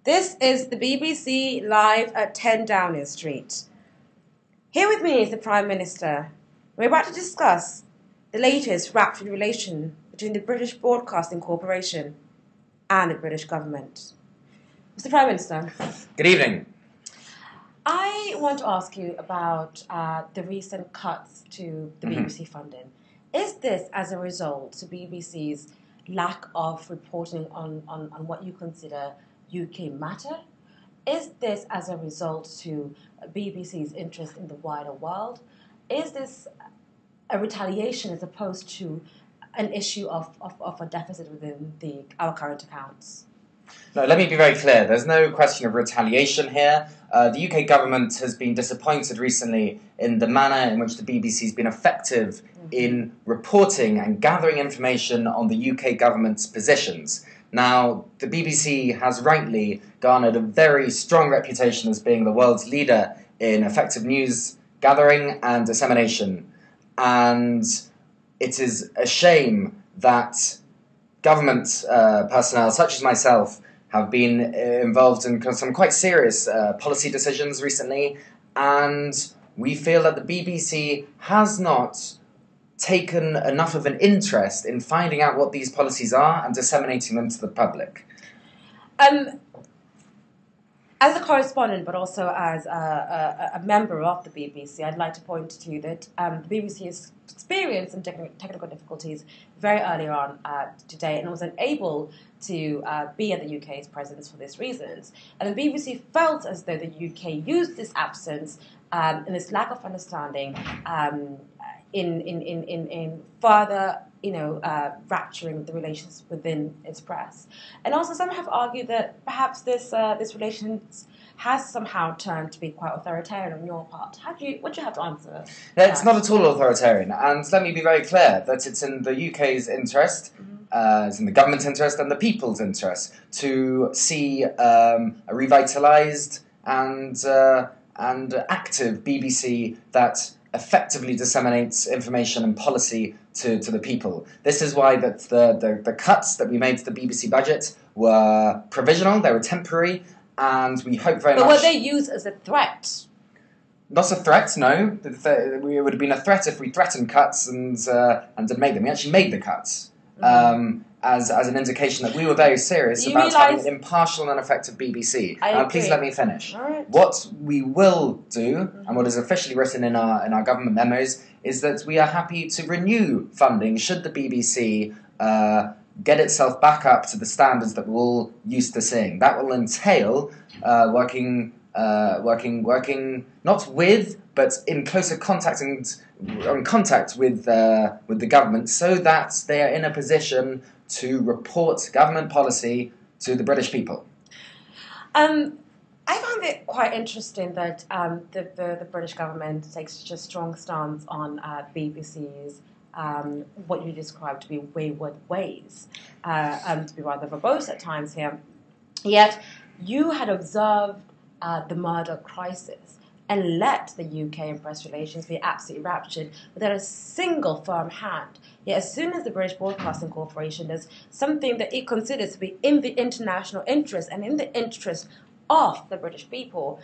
This is the BBC live at 10 Downing Street. Here with me is the Prime Minister. We're about to discuss the latest fractured relation between the British Broadcasting Corporation and the British government. Mr. Prime Minister. Good evening. I want to ask you about the recent cuts to the BBC funding. Is this as a result to BBC's lack of reporting on what you consider UK matter? Is this as a result to BBC's interest in the wider world? Is this a retaliation as opposed to an issue of a deficit within our current accounts? No, let me be very clear. There's no question of retaliation here. The UK government has been disappointed recently in the manner in which the BBC has been effective in reporting and gathering information on the UK government's positions. Now, the BBC has rightly garnered a very strong reputation as being the world's leader in effective news gathering and dissemination. And it is a shame that government personnel, such as myself, have been involved in some quite serious policy decisions recently, and we feel that the BBC has not taken enough of an interest in finding out what these policies are and disseminating them to the public. As a correspondent, but also as a member of the BBC, I'd like to point to that the BBC has experienced some technical difficulties very early on today and was unable to be at the UK's presence for these reasons. And the BBC felt as though the UK used this absence and this lack of understanding in further, fracturing the relations within its press. And also, some have argued that perhaps this relations has somehow turned to be quite authoritarian on your part. What do you have to answer? It's not at all authoritarian, and let me be very clear that it's in the UK's interest, it's in the government's interest and the people's interest to see a revitalised and active BBC that effectively disseminates information and policy to the people. This is why that the cuts that we made to the BBC budget were provisional, they were temporary, and we hope very much... But were they used as a threat? Not a threat, no. It would have been a threat if we threatened cuts and didn't make them. We actually made the cuts as an indication that we were very serious about having an impartial and effective BBC. Please let me finish. Right. What we will do, and what is officially written in our government memos, is that we are happy to renew funding should the BBC get itself back up to the standards that we're all used to seeing. That will entail working not with, but in closer contact with the government, so that they are in a position to report government policy to the British people. I found it quite interesting that the British government takes such a strong stance on BBC's what you described to be wayward ways, to be rather verbose at times here. Yet you had observed the Murdoch crisis and let the UK and press relations be absolutely ruptured without a single firm hand. Yet as soon as the British Broadcasting Corporation does something that it considers to be in the international interest and in the interest of the British people,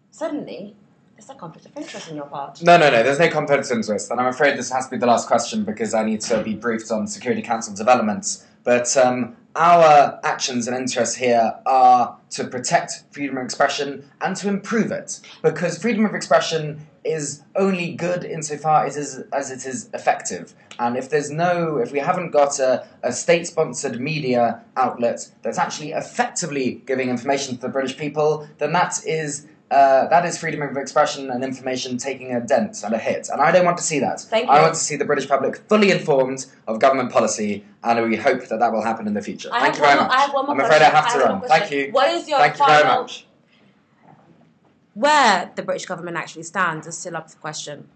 suddenly there's a conflict of interest on your part. No, there's no conflict of interest, and I'm afraid this has to be the last question because I need to be briefed on Security Council developments. But our actions and interests here are to protect freedom of expression and to improve it, because freedom of expression is only good insofar as it is effective. And if we haven't got a state-sponsored media outlet that's actually effectively giving information to the British people, then that is freedom of expression and information taking a dent and a hit. And I don't want to see that. Thank you. I want to see the British public fully informed of government policy, and we hope that will happen in the future. Thank you very much. I have one more I'm afraid I have to question. run. Thank you. What is your Thank you very much. Where the British government actually stands is still up for question.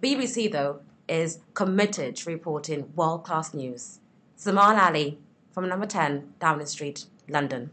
BBC, though, is committed to reporting world-class news. Zamal Ali from number 10 Downing Street, London.